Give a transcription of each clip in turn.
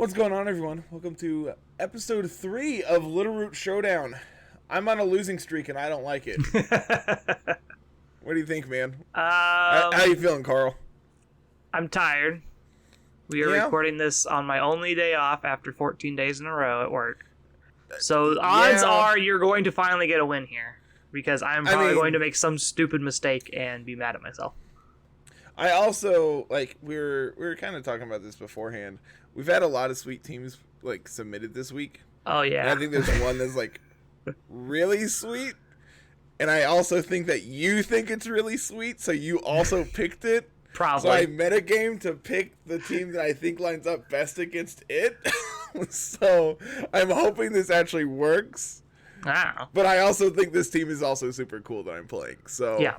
What's going on, everyone? Welcome to episode 3 of Littleroot Showdown. I'm on a losing streak and I don't like it. What do you think, man? How you feeling, Carl? I'm tired. We are recording this on my only day off after 14 days in a row at work. So the odds are you're going to finally get a win here. Because I'm probably going to make some stupid mistake and be mad at myself. I also, we were kind of talking about this beforehand. We've had a lot of sweet teams, submitted this week. Oh, yeah. And I think there's one that's, really sweet. And I also think that you think it's really sweet, so you also picked it. Probably. So I metagame to pick the team that I think lines up best against it. So I'm hoping this actually works. Wow. But I also think this team is also super cool that I'm playing. So yeah.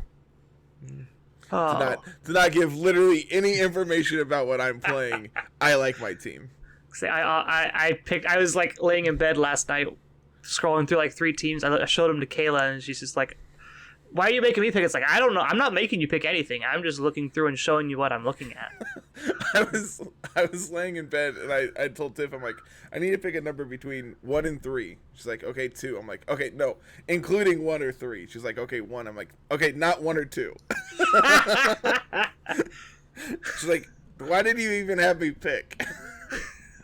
To not give literally any information about what I'm playing, I like my team. See, I was laying in bed last night, scrolling through 3 teams. I showed them to Kayla, and she's just like, "Why are you making me pick?" It's I don't know. I'm not making you pick anything. I'm just looking through and showing you what I'm looking at. I was laying in bed and I told Tiff, I'm like, I need to pick a number between 1 and 3. She's like, okay, 2. I'm like, okay, no, including 1 or 3. She's like, okay, 1. I'm like, okay, not 1 or 2. She's like, why did you even have me pick?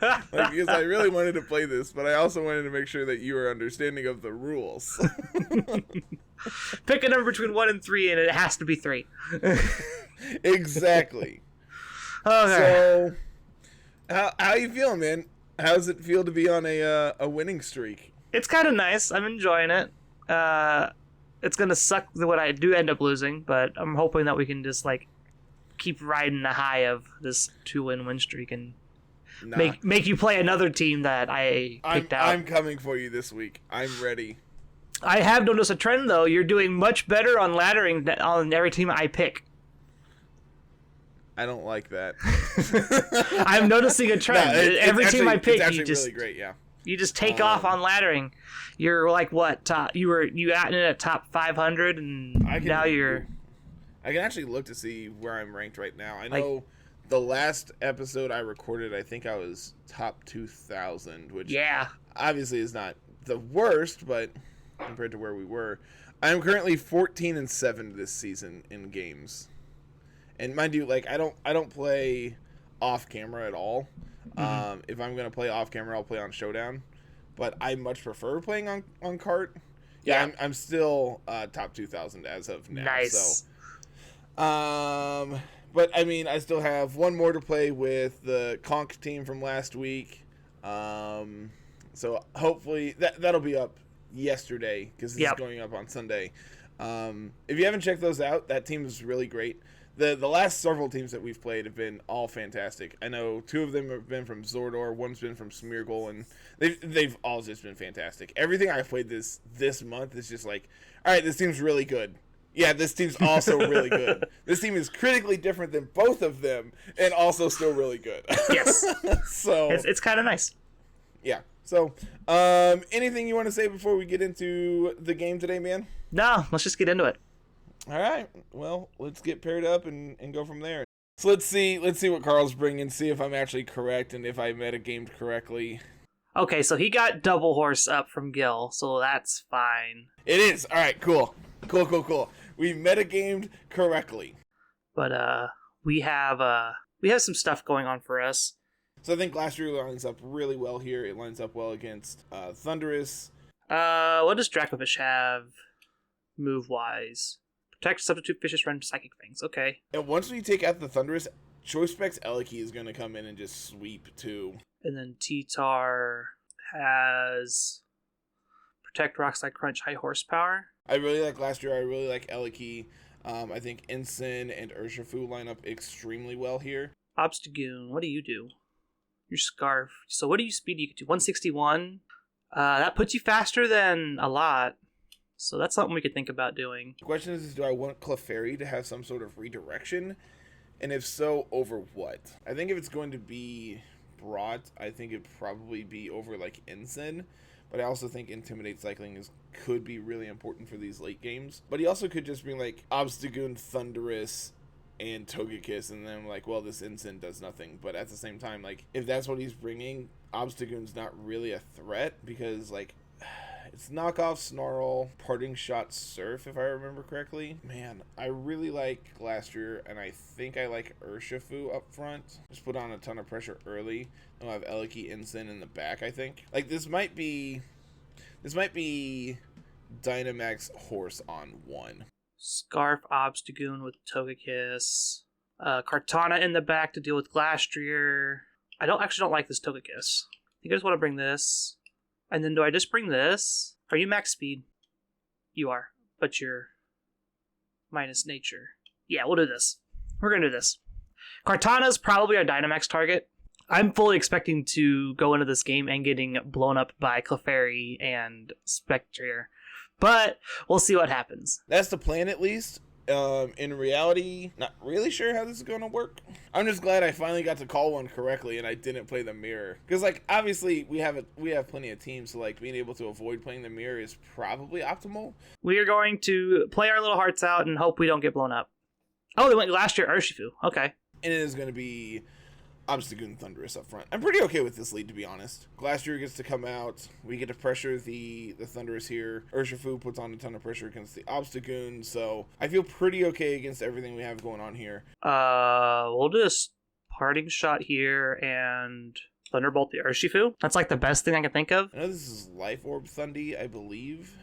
Because I really wanted to play this, but I also wanted to make sure that you were understanding of the rules. Pick a number between 1 and 3, and it has to be 3. Exactly. Okay. So, how you feeling, man? How does it feel to be on a winning streak? It's kind of nice. I'm enjoying it. It's gonna suck when I do end up losing, but I'm hoping that we can just keep riding the high of this 2-win streak and make you play another team that I picked out. I'm coming for you this week. I'm ready. I have noticed a trend, though. You're doing much better on laddering on every team I pick. I don't like that. I'm noticing a trend. Every team I pick, it's actually really great. Yeah. You just take off on laddering. You're what top? You at in at top 500, and now you're. I can actually look to see where I'm ranked right now. I know the last episode I recorded, I think I was top 2,000, which obviously is not the worst, but compared to where we were, I'm currently 14-7 this season in games. And mind you, I don't play off camera at all. Mm-hmm. If I'm gonna play off camera, I'll play on Showdown. But I much prefer playing on cart. Yeah. I'm still top 2,000 as of now. Nice. So, but I still have one more to play with the Conk team from last week. So hopefully that'll be up yesterday because this is going up on Sunday. If you haven't checked those out, that team is really great. The last several teams that we've played have been all fantastic. I know 2 of them have been from Zordor, one's been from Smeargle, and they've all just been fantastic. Everything I've played this month is just all right, this team's really good. Yeah, this team's also really good. This team is critically different than both of them, and also still really good. Yes. So it's kind of nice. Yeah. So, anything you want to say before we get into the game today, man? No, let's just get into it. All right. Well, let's get paired up and go from there. So let's see what Carl's bringing, see if I'm actually correct and if I metagamed correctly. Okay, so he got double horse up from Gil, so that's fine. It is. All right, cool. We metagamed correctly. But we have some stuff going on for us. So I think Glastrier lines up really well here. It lines up well against Thunderous. What does Dracovish have move-wise? Protect substitute fishes run psychic fangs. Okay. And once we take out the Thunderous, Choice Specs Eliki is going to come in and just sweep too. And then T-Tar has Protect Rockslide Crunch high horsepower. I really like Glastrier. I really like Eliki. I think Ensign and Urshifu line up extremely well here. Obstagoon, what do you do? Your Scarf. So what do you speed? You get to 161. That puts you faster than a lot. So that's something we could think about doing. The question is do I want Clefairy to have some sort of redirection? And if so, over what? I think if it's going to be brought, I think it'd probably be over Ensign. But I also think Intimidate Cycling could be really important for these late games. But he also could just bring Obstagoon, Thunderous, and Togekiss, and then I'm like, well, this Ensign does nothing. But at the same time, like, if that's what he's bringing, Obstagoon's not really a threat, because, like, it's knockoff Snarl, Parting Shot Surf, if I remember correctly. Man, I really like Glastrier, and I think I like Urshifu up front. Just put on a ton of pressure early. I'll have Eliki, Ensign in the back, I think. Like, this might be Dynamax Horse on 1. Scarf Obstagoon with Togekiss. Kartana in the back to deal with Glastrier. I don't like this Togekiss. I think I just want to bring this. And then do I just bring this? Are you max speed? You are, but you're minus nature. Yeah, we'll do this. We're going to do this. Kartana's probably our Dynamax target. I'm fully expecting to go into this game and getting blown up by Clefairy and Spectrier. But we'll see what happens. That's the plan, at least. In reality, not really sure how this is going to work. I'm just glad I finally got to call one correctly and I didn't play the mirror. Because, like, obviously we have plenty of teams, so, like, being able to avoid playing the mirror is probably optimal. We are going to play our little hearts out and hope we don't get blown up. Oh, they went last year Urshifu. Okay. And it is going to be Obstagoon Thundurus up front. I'm pretty okay with this lead, to be honest. Glastrier gets to come out. We get to pressure the Thundurus here. Urshifu puts on a ton of pressure against the Obstagoon, so I feel pretty okay against everything we have going on here. We'll just Parting Shot here and Thunderbolt the Urshifu. That's like the best thing I can think of. I know this is Life Orb Thundy, I believe.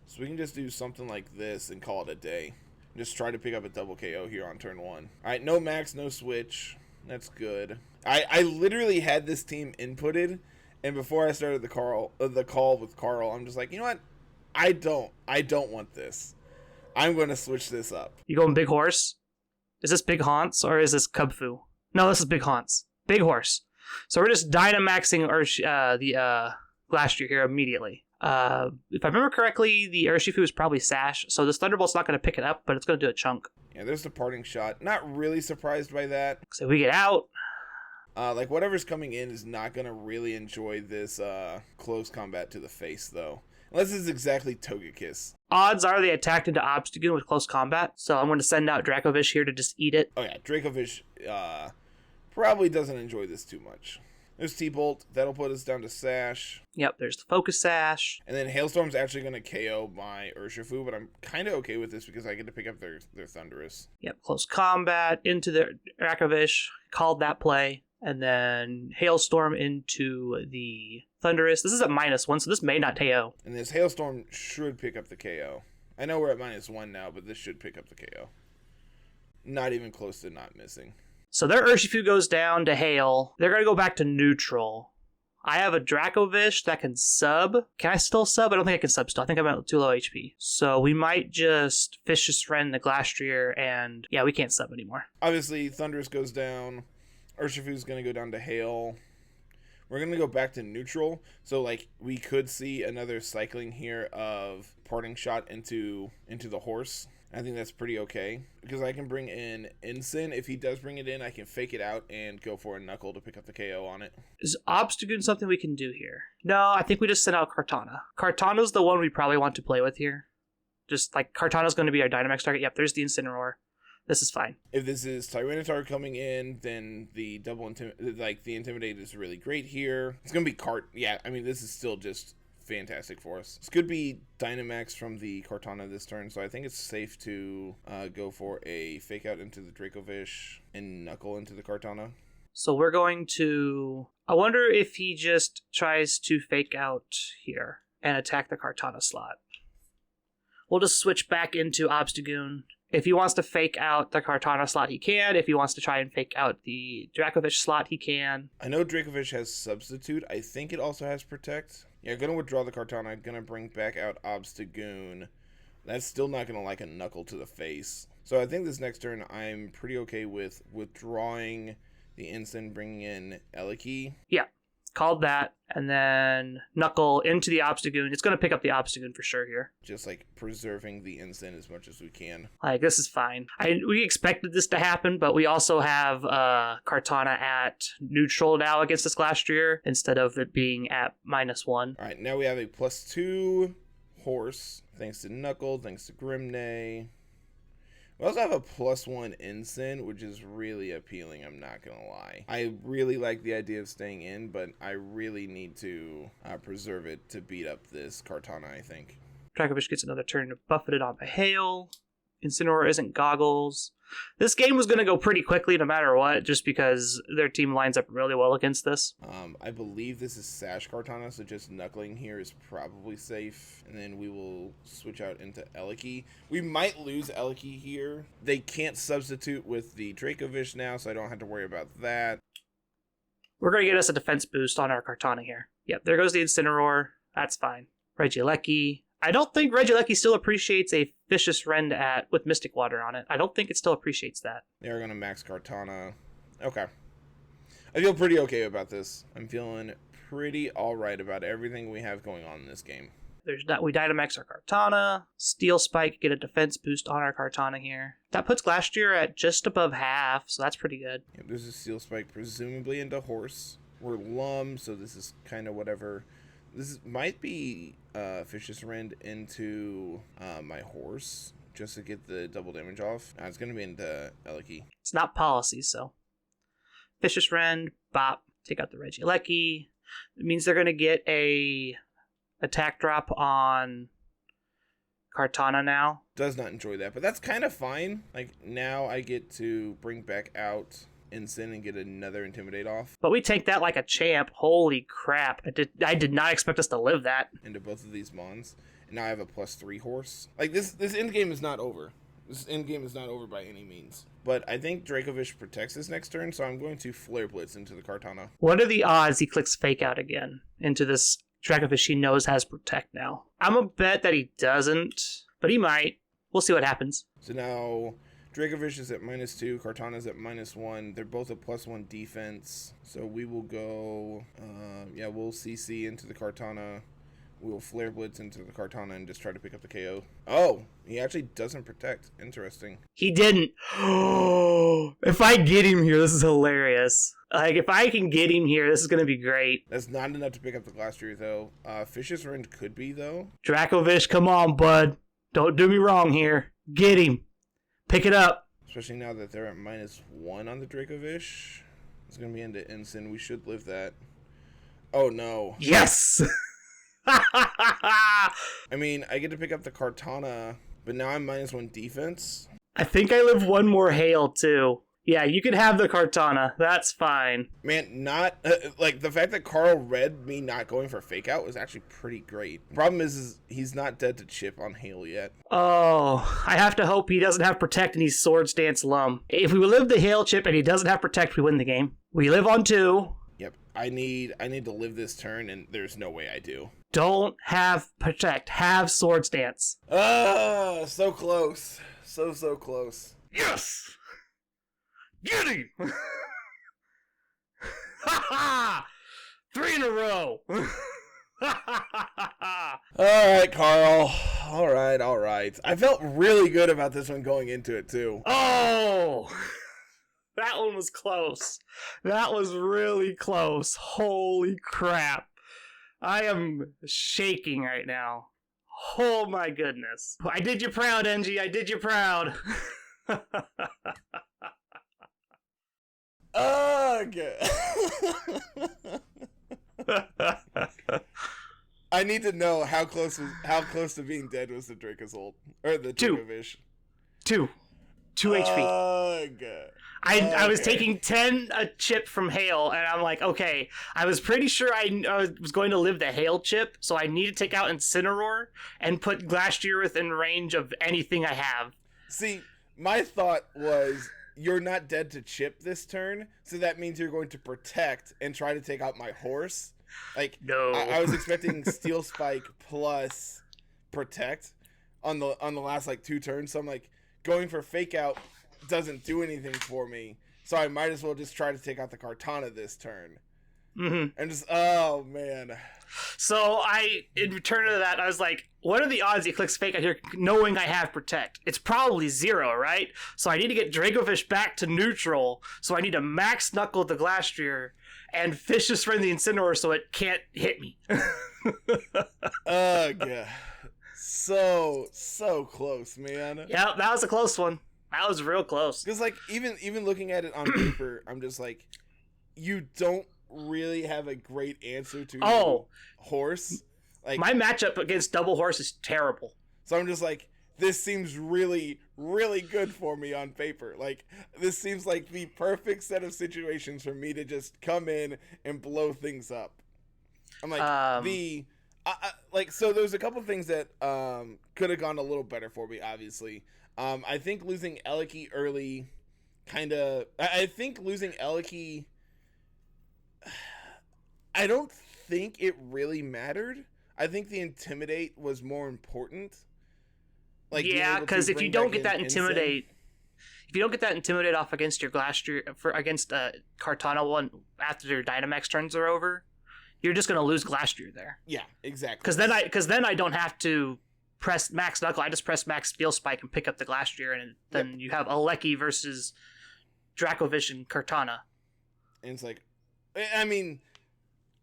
So we can just do something like this and call it a day. Just try to pick up a double KO here on turn 1. Alright, no max, no switch. That's good. I literally had this team inputted, and before I started the call with Carl, I'm just like, you know what? I don't want this. I'm going to switch this up. You going Big Horse? Is this Big Haunts or is this Cubfu? No, this is Big Haunts. Big Horse. So we're just Dynamaxing the Glastrier here immediately. If I remember correctly, the Urshifu is probably Sash, so this Thunderbolt's not going to pick it up, but it's going to do a chunk. Yeah, there's the Parting Shot. Not really surprised by that. So we get out. Like, whatever's coming in is not going to really enjoy this close combat to the face, though. Unless it's exactly Togekiss. Odds are they attacked into Obstagoon with close combat, so I'm going to send out Dracovish here to just eat it. Oh yeah, Dracovish probably doesn't enjoy this too much. There's T-Bolt. That'll put us down to Sash. Yep, there's the Focus Sash. And then Hailstorm's actually going to KO my Urshifu, but I'm kind of okay with this because I get to pick up their Thundurus. Yep, close combat into the Dracovish. Called that play. And then Hailstorm into the Thundurus. This is at -1, so this may not KO. And this Hailstorm should pick up the KO. I know we're at -1 now, but this should pick up the KO. Not even close to not missing. So their Urshifu goes down to Hail. They're going to go back to neutral. I have a Dracovish that can sub. Can I still sub? I don't think I can sub still. I think I'm at too low HP. So we might just Vicious Friend the Glastrier, and yeah, we can't sub anymore. Obviously, Thundurus goes down. Urshifu's going to go down to Hail. We're going to go back to neutral. So, like, we could see another cycling here of Parting Shot into the Horse. I think that's pretty okay. Because I can bring in Ensign. If he does bring it in, I can fake it out and go for a Knuckle to pick up the KO on it. Is Obstagoon something we can do here? No, I think we just send out Kartana. Kartana's the one we probably want to play with here. Just, like, Kartana's going to be our Dynamax target. Yep, there's the Incineroar. This is fine. If this is Tyranitar coming in, then the the Intimidate is really great here. It's gonna be Yeah, I mean, this is still just fantastic for us. This could be Dynamax from the Kartana this turn, so I think it's safe to go for a Fake Out into the Dracovish and Knuckle into the Kartana. So we're going to... I wonder if he just tries to Fake Out here and attack the Kartana slot. We'll just switch back into Obstagoon. If he wants to fake out the Kartana slot, he can. If he wants to try and fake out the Dracovish slot, he can. I know Dracovish has Substitute. I think it also has Protect. Yeah, going to withdraw the Kartana. Going to bring back out Obstagoon. That's still not going to like a Knuckle to the face. So I think this next turn, I'm pretty okay with withdrawing the Ensign, bringing in Eliki. Yeah. Called that, and then Knuckle into the Obstagoon. It's going to pick up the Obstagoon for sure here. Just, like, preserving the Ensign as much as we can. Like, this is fine. We expected this to happen, but we also have Kartana at neutral now against this Glastrier, instead of it being at -1. Alright, now we have a +2 Horse, thanks to Knuckle, thanks to Grimnay. We also have a +1 ensign, which is really appealing, I'm not going to lie. I really like the idea of staying in, but I really need to preserve it to beat up this Kartana, I think. Dracovish gets another turn buffeted on by hail. Incineroar isn't goggles. This game was going to go pretty quickly no matter what, just because their team lines up really well against this. I believe this is Sash Kartana, so just knuckling here is probably safe. And then we will switch out into Eliki. We might lose Eliki here. They can't substitute with the Dracovish now, so I don't have to worry about that. We're going to get us a defense boost on our Kartana here. Yep, there goes the Incineroar. That's fine. Regieleki. I don't think Regieleki still appreciates a Vicious Rend with Mystic Water on it. I don't think it still appreciates that. They're going to max Kartana. Okay. I feel pretty okay about this. I'm feeling pretty alright about everything we have going on in this game. We Dynamax our Kartana. Steel Spike, get a defense boost on our Kartana here. That puts Glastrier at just above half, so that's pretty good. Yep, there's a Steel Spike presumably into Horse. We're Lum, so this is kind of whatever. This might be Vicious Rend into my Horse, just to get the double damage off. It's going to be into Eliki. It's not policy, so. Vicious Rend, bop, take out the Regieleki. It means they're going to get a attack drop on Kartana now. Does not enjoy that, but that's kind of fine. Like, now I get to bring back out Ensign and get another Intimidate off. But we take that like a champ. Holy crap. I did not expect us to live that. Into both of these Mons. And now I have a +3 Horse. Like, this end game is not over. This end game is not over by any means. But I think Dracovish protects his next turn, so I'm going to Flare Blitz into the Kartana. What are the odds he clicks Fake Out again into this Dracovish he knows has Protect now? I'm a bet that he doesn't, but he might. We'll see what happens. So now Dracovish is at -2, Kartana's at -1. They're both a +1 defense. So we will go, we'll CC into the Kartana. We will Flare Blitz into the Kartana and just try to pick up the KO. Oh, he actually doesn't protect. Interesting. He didn't. If I get him here, this is hilarious. Like, if I can get him here, this is going to be great. That's not enough to pick up the Glastrier, though. Vicious Rend could be, though. Dracovish, come on, bud. Don't do me wrong here. Get him. Pick it up. Especially now that they're at -1 on the Dracovish. It's going to be into Ensign. We should live that. Oh, no. Yes! I mean, I get to pick up the Kartana, but now I'm -1 defense. I think I live one more hail, too. Yeah, you can have the Kartana. That's fine. Man, not... like, the fact that Carl read me not going for Fake Out was actually pretty great. Problem is he's not dead to chip on hail yet. Oh, I have to hope he doesn't have Protect and he's Swords Dance Lum. If we live the hail chip and he doesn't have Protect, we win the game. We live on 2. Yep, I need to live this turn, and there's no way I do. Don't have Protect. Have Swords Dance. So close. So close. Yes! Get him! Ha ha! 3 in a row! Alright, Carl. Alright. I felt really good about this one going into it, too. Oh! That one was close. That was really close. Holy crap. I am shaking right now. Oh my goodness. I did you proud, NG. I did you proud. Ugh. I need to know how close to being dead was the Dracozolt or the Dracovish. 2 HP. Ugh. I was taking 10 a chip from hail, and I'm like, okay, I was pretty sure I was going to live the hail chip, so I need to take out Incineroar and put Glastrier within range of anything I have. See, my thought was you're not dead to chip this turn, so that means you're going to protect and try to take out my horse. Like, no, I was expecting Steel Spike plus protect on the last like 2 turns. So I'm like, going for Fake Out doesn't do anything for me, so I might as well just try to take out the Kartana this turn. Mm-hmm. And just, oh man. So in return to that, I was like, what are the odds he clicks Fake Out here knowing I have Protect? It's probably 0, right? So I need to get Dracovish back to neutral, so I need to max Knuckle the Glastrier and Vicious Rend the Incineroar so it can't hit me. Ugh. So close, man. Yeah, that was a close one. That was real close. Because like even looking at it on paper, I'm just like, you don't really have a great answer to horse. Like my matchup against double horse is terrible. So I'm just like, this seems really, really good for me on paper. Like, this seems like the perfect set of situations for me to just come in and blow things up. I'm like, so there's a couple things that could have gone a little better for me, obviously. I think losing Eliki early I think losing Eliki, I don't think it really mattered. I think the Intimidate was more important. Like, yeah, because if you don't get that Intimidate, off against your against Kartana one after your Dynamax turns are over, you're just gonna lose Glastrier there. Yeah, exactly. Because then I don't have to press Max Knuckle. I just press Max Steel Spike and pick up the Glastrier, and then you have Aleki versus Dracovish and Kartana. And it's like, I mean,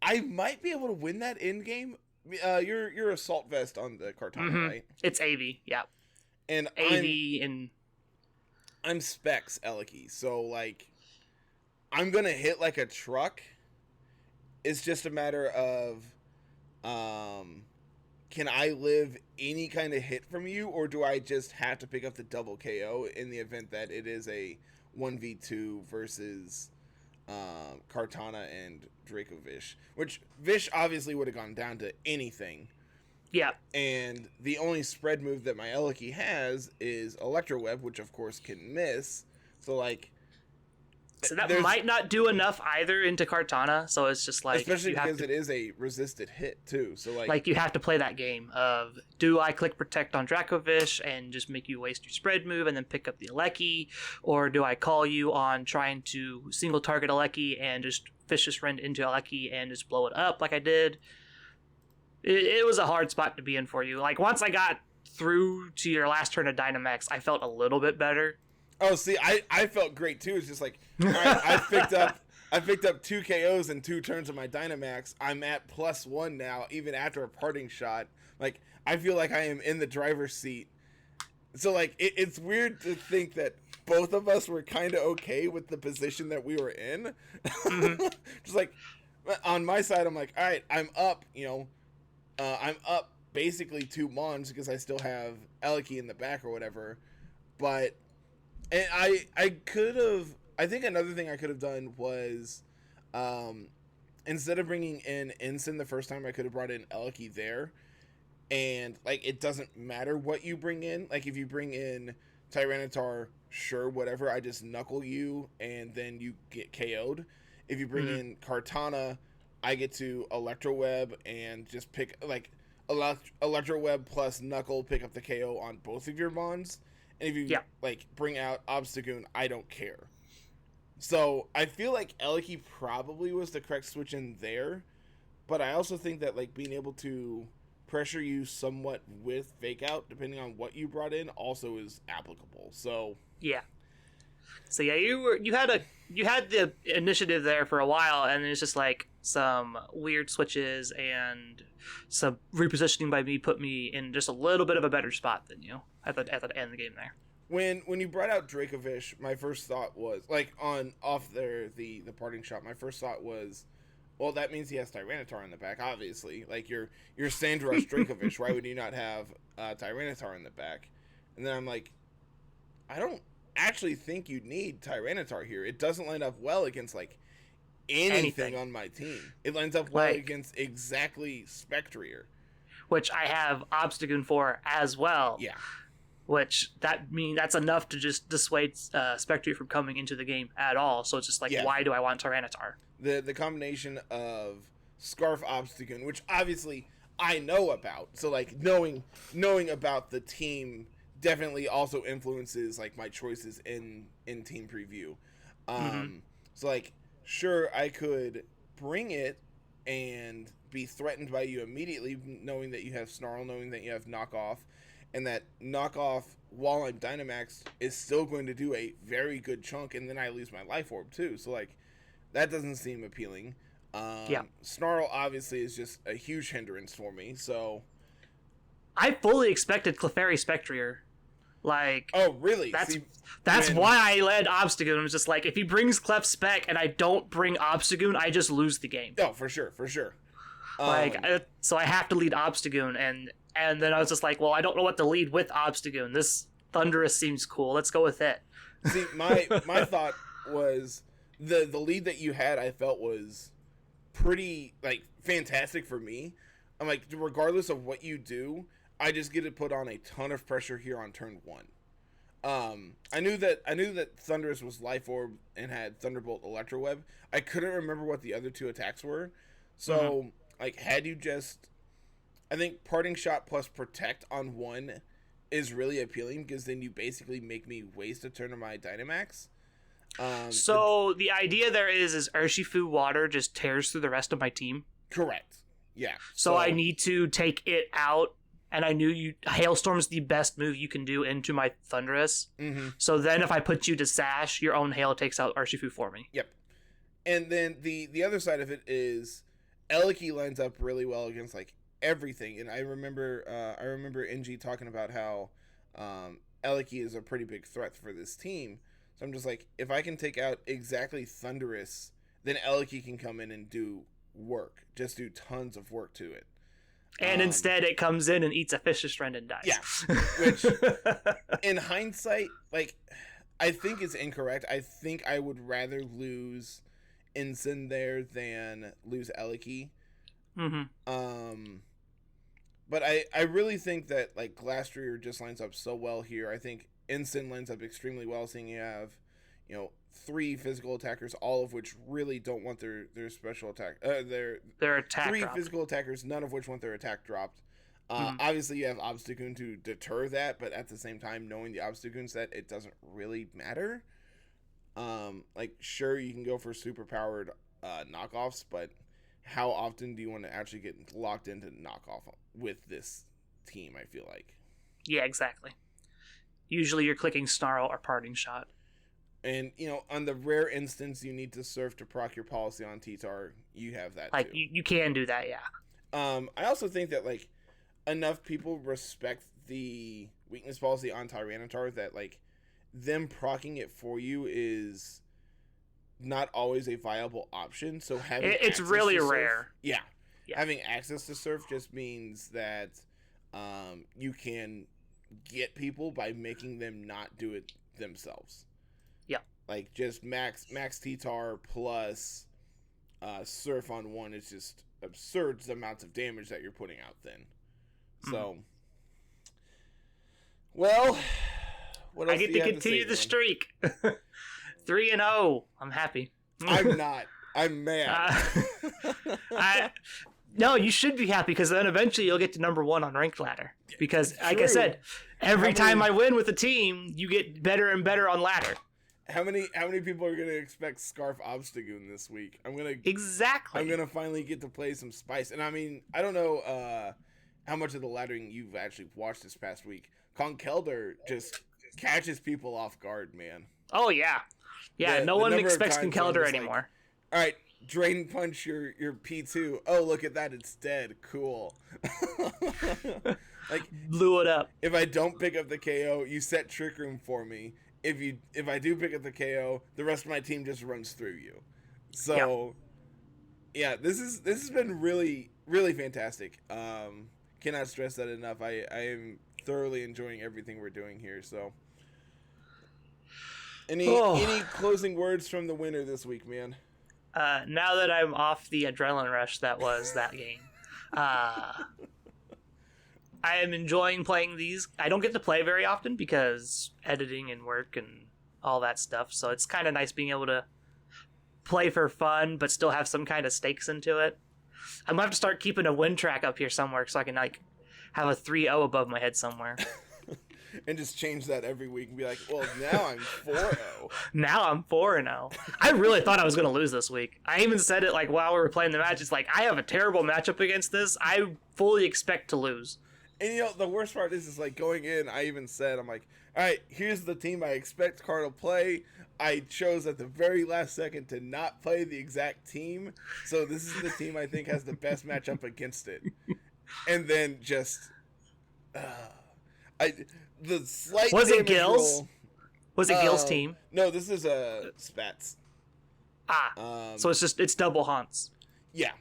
I might be able to win that end game. You're Assault Vest on the Kartana, right? It's AV, yeah. And I'm Specs Eliki, so like I'm gonna hit like a truck. It's just a matter of can I live any kind of hit from you, or do I just have to pick up the double KO in the event that it is a 1v2 versus Kartana and Dracovish, which Vish obviously would have gone down to anything. Yeah. And the only spread move that my Eliki has is Electro Web, which of course can miss. So like, so that might not do enough either into Kartana. So it's just like, especially because it is a resisted hit too. So like you have to play that game of, do I click Protect on Dracovish and just make you waste your spread move and then pick up the Eleki, or do I call you on trying to single target Eleki and just Vicious Rend into Eleki and just blow it up like I did? It was a hard spot to be in for you. Like, once I got through to your last turn of Dynamax, I felt a little bit better. Oh, see, I felt great too. It's just like, all right, I picked up 2 KOs in 2 turns of my Dynamax. I'm at +1 now, even after a parting shot. Like, I feel like I am in the driver's seat. So like, it's weird to think that both of us were kind of okay with the position that we were in. Just like, on my side, I'm like, all right, I'm up, I'm up basically 2 mons because I still have Eliki in the back or whatever. But, and I think another thing I could have done was, instead of bringing in Ensign the first time, I could have brought in Eliki there. And, like, it doesn't matter what you bring in. Like, if you bring in Tyranitar, sure, whatever, I just knuckle you and then you get KO'd. If you bring in Kartana, I get to Electro Web and just pick, like, Electro Web plus Knuckle, pick up the KO on both of your bonds. And if you, like, bring out Obstagoon, I don't care. So, I feel like Eliki probably was the correct switch in there. But I also think that, like, being able to pressure you somewhat with Fake Out, depending on what you brought in, also is applicable. So... yeah. So yeah, you had the initiative there for a while, and it's just like some weird switches and some repositioning by me put me in just a little bit of a better spot than you at the end of the game there. When you brought out Dracovish, my first thought was, like, the parting shot, my first thought was, well, that means he has Tyranitar in the back, obviously. Like, you're Sandrush Dracovish, why would you not have Tyranitar in the back? And then I'm like, I don't actually think you need Tyranitar here. It doesn't line up well against, like, anything on my team. It lines up well against exactly Spectrier, which I have Obstagoon for as well. Yeah. Which that's enough to just dissuade Spectrier from coming into the game at all. So it's just like, why do I want Tyranitar? The combination of Scarf Obstagoon, which obviously I know about, so like knowing about the team definitely also influences like my choices in team preview. So like, sure, I could bring it and be threatened by you immediately, knowing that you have Snarl, knowing that you have Knockoff, and that Knockoff, while I'm Dynamax, is still going to do a very good chunk, and then I lose my Life Orb too. So like, that doesn't seem appealing. Snarl obviously is just a huge hindrance for me, so... I fully expected Clefairy Spectrier. Like, oh, really? That's why I led Obstagoon. It was just like, if he brings Clef Spec and I don't bring Obstagoon, I just lose the game. Oh, for sure. So I have to lead Obstagoon, and then I was just like, well, I don't know what to lead with Obstagoon. This Thunderous seems cool. Let's go with it. See, my thought was the lead that you had, I felt was pretty, like, fantastic for me. I'm like, regardless of what you do, I just get to put on a ton of pressure here on turn 1. I knew that Thunderous was Life Orb and had Thunderbolt, Electro Web. I couldn't remember what the other 2 attacks were. So, like, had you just, I think Parting Shot plus Protect on 1 is really appealing, because then you basically make me waste a turn of my Dynamax. So the idea there is Urshifu Water just tears through the rest of my team. Correct. Yeah. So I need to take it out, and I knew Hailstorm's the best move you can do into my Thunderous. Mm-hmm. So then if I put you to Sash, your own Hail takes out Urshifu for me. Yep. And then the other side of it is Eliki lines up really well against, like, everything. And I remember NG talking about how Eliki is a pretty big threat for this team. So I'm just like, if I can take out exactly Thunderous, then Eliki can come in and do work. Just do tons of work to it. And instead it comes in and eats a Fishious Friend and dies. Yeah. Which, in hindsight, like, I think it's incorrect. I think I would rather lose Ensign there than lose Eliki. Mm-hmm. But I really think that, like, Glastrier just lines up so well here. I think Ensign lines up extremely well, seeing you have, 3 physical attackers, all of which really don't want their special attack. Their attack 3 dropped. physical attackers, none of which want their attack dropped. Obviously, you have Obstagoon to deter that, but at the same time, knowing the Obstagoon set, it doesn't really matter. Like, sure, you can go for super powered knockoffs, but how often do you want to actually get locked into knockoff with this team, I feel like? Yeah, exactly. Usually you're clicking Snarl or Parting Shot. And, on the rare instance you need to surf to proc your policy on T-Tar, you have that, like, too. you can do that, yeah. I also think that, like, enough people respect the weakness policy on Tyranitar that, like, them procking it for you is not always a viable option. So having it's really rare. Yeah. Having access to surf just means that you can get people by making them not do it themselves. Yeah. Like, just max T-Tar plus surf on 1 is just absurd, the amounts of damage that you're putting out then. So, well, what else I get to continue the streak. 3-0. I'm happy. I'm not. I'm mad. No, you should be happy, because then eventually you'll get to number 1 on ranked ladder. Because, like I said, every time I win with a team, you get better and better on ladder. How many people are gonna expect Scarf Obstagoon this week? Exactly. I'm gonna finally get to play some Spice, and I mean, I don't know how much of the laddering you've actually watched this past week. Conkeldurr just catches people off guard, man. Oh yeah, no one expects Conkeldurr anymore. Like, all right, Drain Punch your P2. Oh, look at that, it's dead. Cool. Like, blew it up. If I don't pick up the KO, you set Trick Room for me. If I do pick up the KO, the rest of my team just runs through you. So, yeah, this has been really, really fantastic. Cannot stress that enough. I am thoroughly enjoying everything we're doing here. So, any closing words from the winner this week, man? Now that I'm off the adrenaline rush that was that game, I am enjoying playing these. I don't get to play very often because editing and work and all that stuff. So it's kind of nice being able to play for fun, but still have some kind of stakes into it. I'm gonna have to start keeping a win track up here somewhere so I can, like, have a 3-0 above my head somewhere. And just change that every week and be like, well, now I'm 4-0. Now I'm 4-0. I really thought I was going to lose this week. I even said it, like, while we were playing the match. It's like, I have a terrible matchup against this. I fully expect to lose. And, the worst part is like, going in, I even said, I'm like, all right, here's the team I expect Carl to play. I chose at the very last second to not play the exact team. So this is the team I think has the best matchup against it. And then just... The slight Was it damage Gil's? roll- Was it Gil's team? No, this is Spats. So it's double haunts. Yeah.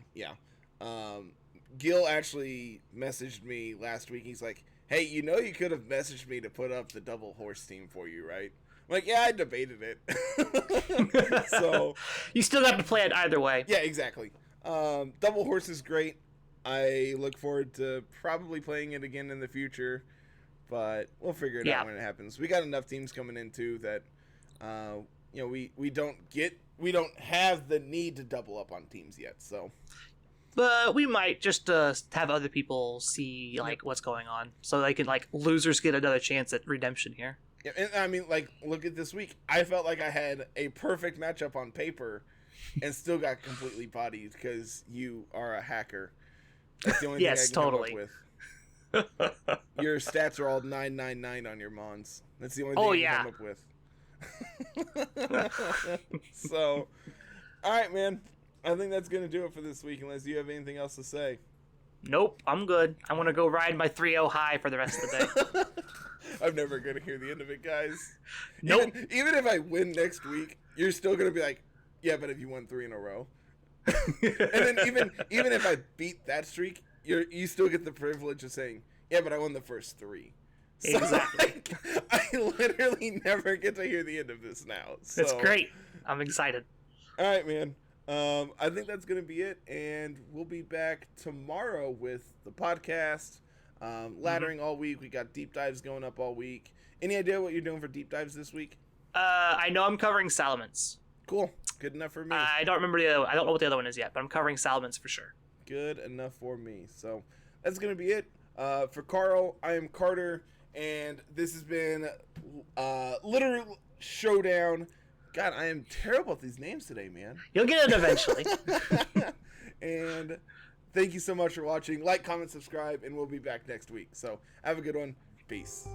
Gil actually messaged me last week. He's like, "Hey, you could have messaged me to put up the double horse team for you, right?" I'm like, "Yeah, I debated it." So you still got to play it either way. yeah, exactly. Double horse is great. I look forward to probably playing it again in the future, but we'll figure it out when it happens. We got enough teams coming in too that we don't have the need to double up on teams yet. So, but we might just have other people see what's going on, so they can losers get another chance at redemption here. Yeah, and I mean, look at this week. I felt like I had a perfect matchup on paper, and still got completely bodied because you are a hacker. That's the only thing I can totally. come up with. Your stats are all 999 on your mons. That's the only thing I can come up with. So, all right, man. I think that's going to do it for this week, unless you have anything else to say. Nope, I'm good. I want to go ride my 3-0 high for the rest of the day. I'm never going to hear the end of it, guys. Nope. Even if I win next week, you're still going to be like, yeah, but if you won 3 in a row. And then even if I beat that streak, you still get the privilege of saying, yeah, but I won the first 3. So, exactly. I literally never get to hear the end of this now. So. It's great. I'm excited. All right, man. I think that's going to be it, and we'll be back tomorrow with the podcast. Laddering all week. We got deep dives going up all week. Any idea what you're doing for deep dives this week? I know I'm covering Salamence. Cool. Good enough for me. I don't remember I don't know what the other one is yet, but I'm covering Salamence for sure. Good enough for me. So that's going to be it. For Carl, I am Carter, and this has been Littleroot Showdown. God, I am terrible at these names today, man. You'll get it eventually. And thank you so much for watching. Like, comment, subscribe, and we'll be back next week. So have a good one. Peace.